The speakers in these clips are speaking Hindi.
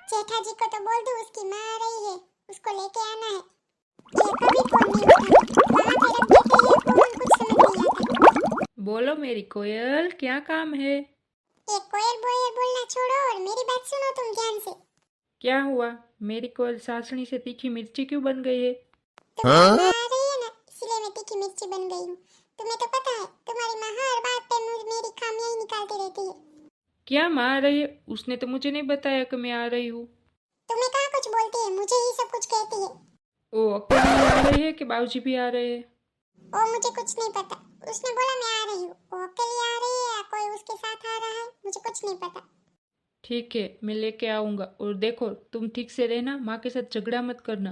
जेठा जी को तो बोल दूं, उसकी माँ आ रही है, उसको लेके आना है। ये कभी फोन नहीं उठाते, कहाँ पे रख देते हैं फोन, कुछ समझ नहीं आता। बोलो मेरी कोयल, क्या काम है? ये कोयल बोयल बोलना छोड़ो और मेरी बात सुनो तुम ध्यान से। क्या हुआ? मेरी कोयल सासणी से तीखी मिर्ची क्यों बन गई है? तुम्हारी माँ आ रही है ना, इसलिए मैं तीखी मिर्ची बन गई हूँ। तुम्हें तो पता है, तुम्हारी माँ हर बात पे मेरी खामियां ही निकालती रहती है। क्या माँ आ रही है? उसने तो मुझे नहीं बताया कि मैं आ रही हूँ। तुम्हें कहाँ कुछ बोलती है, मुझे ही सब कुछ कहती है। ओ अकेली आ रही है कि बाबूजी भी आ रहे हैं? ओ मुझे कुछ नहीं पता, उसने बोला मैं आ रही हूँ। वो अकेली आ रही है या कोई उसके साथ आ रहा है, मुझे कुछ नहीं पता। ठीक है, मैं लेके आऊँगा। और देखो, तुम ठीक से रहना, माँ के साथ झगड़ा मत करना।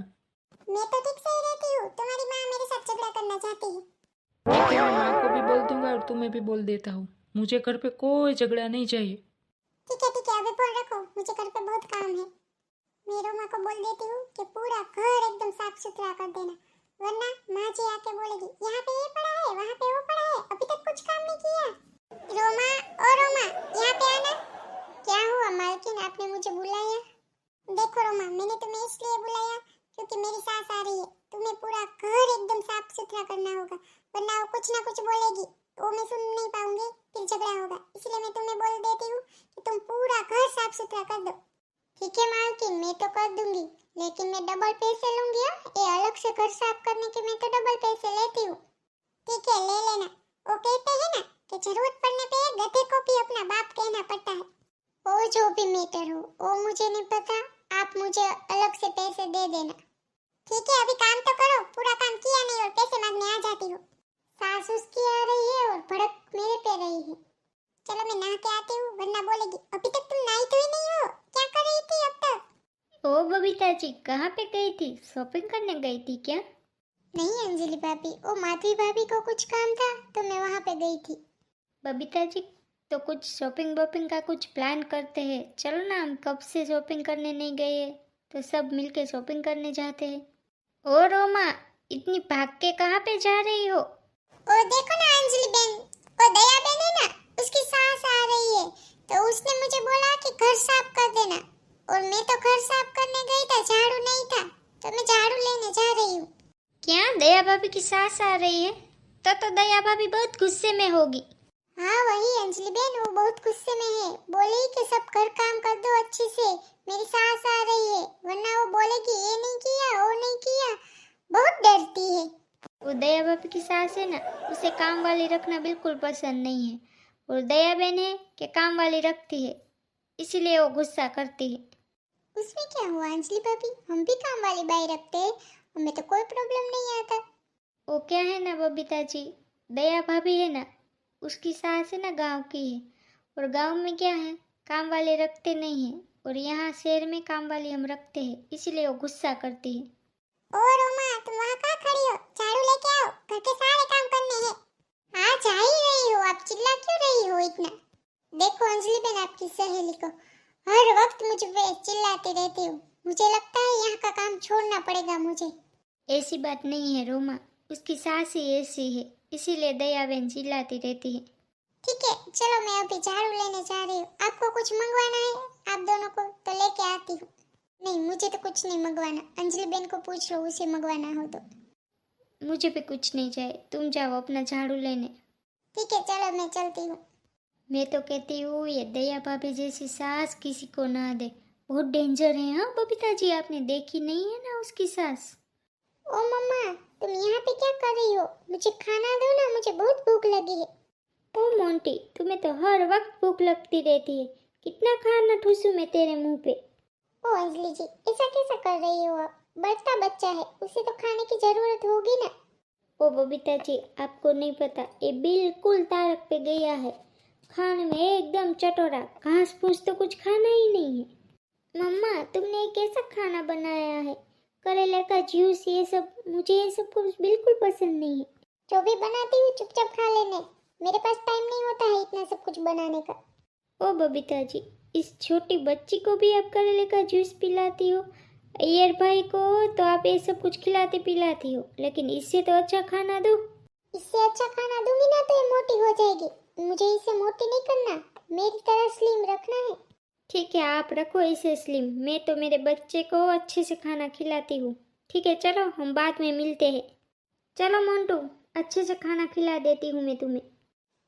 मैं तो ठीक से ही रहती हूँ, तुम्हारी माँ मेरे साथ झगड़ा करना चाहती है। ठीक है, मैं माँ को भी बोल दूंगा और तुम्हें भी बोल देता हूँ। मुझे घर पे कोई झगड़ा नहीं चाहिए। ठीक है, अभी फोन रखो, मुझे घर पे बहुत काम है। मैं रोमा को बोल देती हूँ कि पूरा घर एकदम साफ सुथरा कर देना, वरना माँ जी आके बोलेगी यहाँ पे ये पड़ा है, वहाँ पे वो पड़ा है, अभी तक कुछ काम नहीं किया। रोमा, ओ रोमा, यहाँ पे आना। क्या हुआ मालकिन, आपने मुझे बुलाया? देखो रोमा, मैंने तुम्हें इसलिए बुलाया क्योंकि मेरी सास आ रही है। तुम्हें पूरा घर एकदम साफ सुथरा करना होगा, वरना वो कुछ ना कुछ बोलेगी, वो मैं सुन नहीं पाऊंगी, फिर झगड़ा होगा। इसलिए मैं तुम्हें बोल देती हूँ कि तुम पूरा घर साफ सुथरा कर दो। ठीक है मालकिन, मैं तो कर दूंगी, लेकिन मैं डबल पैसे लूंगी। ये अलग से घर साफ करने के मैं तो डबल पैसे लेती हूँ। ठीक है, ले लेना। वो कहते हैं ना कि जरूरत पड़ने पे गधे को भी अपना बाप कहना पड़ता है। वो जो भी मैटर हो, वो मुझे नहीं पता, आप मुझे अलग से पैसे दे देना। ठीक है, अभी काम तो करो, पूरा काम किया नहीं और पैसे मांगने आ जाती हो। सास उसकी आ रही है और भड़क मेरे पे रही है। चलो मैं नहा के आती हूँ, वरना बोलेगी अभी तक तुम नहाई धोई नहीं हो, क्या कर रही थी अब तक? ओ बबीता जी, कहाँ पे गई थी? शॉपिंग करने गई थी क्या? नहीं अंजलि भाभी, वो माधवी भाभी को कुछ काम था तो मैं वहाँ पे गई थी। बबीता जी, तो कुछ शॉपिंग वॉपिंग का कुछ प्लान करते हैं। चलो ना, हम कब से शॉपिंग करने नहीं गए हैं, तो सब मिलके शॉपिंग करने जाते हैं। ओ रोमा, इतनी भाग के कहाँ पे जा रही हो? ओ देखो ना अंजलि बहन, वो दया बहन है ना, उसकी सास आ रही है, तो उसने मुझे बोला कि घर साफ कर देना, और मैं तो घर साफ करने गई था, झाड़ू नहीं था, तो मैं झाड़ू लेने जा रही हूँ। क्या दया भाभी की सास आ रही है? तो दया भाभी बहुत गुस्से में होगी। हाँ वही अंजलि बहन, वो बहुत गुस्से में है, बोली कि सब घर काम कर दो अच्छे से, मेरी सास आ रही है, वरना वो बोलेगी ये नहीं किया वो नहीं किया, बहुत डरती है। वो दया भाभी की सास है ना, उसे काम वाली रखना बिल्कुल पसंद नहीं है। और दया बहन है कि काम वाली रखती है, इसीलिए वो गुस्सा करती है। उसमें क्या हुआ अंजलि भाभी, हम भी काम वाली बाई रखते हैं, हमें तो कोई प्रॉब्लम नहीं आता। वो क्या है ना बबीता जी, दया भाभी है ना, उसकी सास है ना गांव की है। और गांव में क्या है, काम वाले रखते नहीं हैं, और यहाँ शहर में काम वाली हम रखते हैं, इसीलिए वो गुस्सा करती है। ओ रोमा, तुम वहाँ कहाँ खड़ी हो, झाड़ू लेके आओ, घर के सारे काम करने हैं। हाँ जा ही रही हो, आप चिल्ला क्यों रही हो इतना? देखो अंजलि बहन, आपकी सहेली को हर वक्त मुझ पे चिल्लाती रहती हो, मुझे लगता है यहाँ का काम छोड़ना पड़ेगा मुझे। ऐसी बात नहीं है रोमा, उसकी सास ही ऐसी है, इसीलिए दया बहन चिल्लाती रहती है। ठीक है, चलो मैं अभी झाड़ू लेने जा रही हूँ, आपको कुछ मंगवाना है आप दोनों को तो लेके आती हूँ। नहीं मुझे तो कुछ नहीं मंगवाना, अंजलि बहन को पूछ लो उसे मंगवाना हो तो। मुझे भी कुछ नहीं चाहिए, तुम जाओ अपना झाड़ू लेने। ठीक है चलो मैं चलती हूँ। मैं तो कहती हूँ ये दया भाभी जैसी सास किसी को ना दे, बहुत डेंजर है। हाँ बबीता जी, आपने देखी नहीं है ना उसकी सास? ओ मम्मा, तुम यहाँ पे क्या कर रही हो, मुझे खाना दो ना, मुझे बहुत भूख लगी है। ओ मोंटी, तुम्हें तो हर वक्त भूख लगती रहती है, कितना खाना ठूसूं मैं तेरे मुंह पे। ओ अंजलि जी, ऐसा कैसा कर रही हो आप, बढ़ता बच्चा है, उसे तो खाने की जरूरत होगी ना। ओ बबीता जी, आपको नहीं पता, ये बिल्कुल तारक पे गया है, खाने में एकदम चटोरा, घास फूस तो कुछ खाना ही नहीं है। मम्मा, तुमने एक ऐसा खाना बनाया है, करेले का जूस, ये सब, मुझे ये सब कुछ बिल्कुल पसंद नहीं है। जो भी बनाती हूँ चुपचाप खा लेने, मेरे पास टाइम नहीं होता है इतना सब कुछ बनाने का। ओ बबीता जी, इस छोटी बच्ची को भी आप करेले का जूस पिलाती हो, अय्यर भाई को तो आप ये सब कुछ खिलाती पिलाती हो, लेकिन इससे तो अच्छा खाना दो। इससे अच्छा खाना दूंगी ना तो ये मोटी हो जाएगी, मुझे इसे मोटी नहीं करना, मेरी तरह स्लिम रखना है। ठीक है, आप रखो इसे स्लिम, मैं तो मेरे बच्चे को अच्छे से खाना खिलाती हूँ। ठीक है, चलो हम बाद में मिलते हैं। चलो मोंटू, अच्छे से खाना खिला देती हूँ मैं तुम्हें।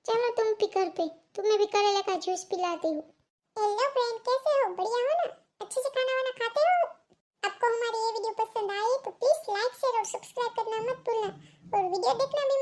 चलो तुम भी घर पे, तुम्हें भी करेले का जूस पिलाती हूँ। हेलो फ्रेंड, कैसे हो? बढ़िया हो ना? अच्छे से खाना वाना खाते रहो। आपको हमारी ये वीडियो पसंद आई तो प्लीज लाइक शेयर और सब्सक्राइब करना मत भूलना, और वीडियो देखना भी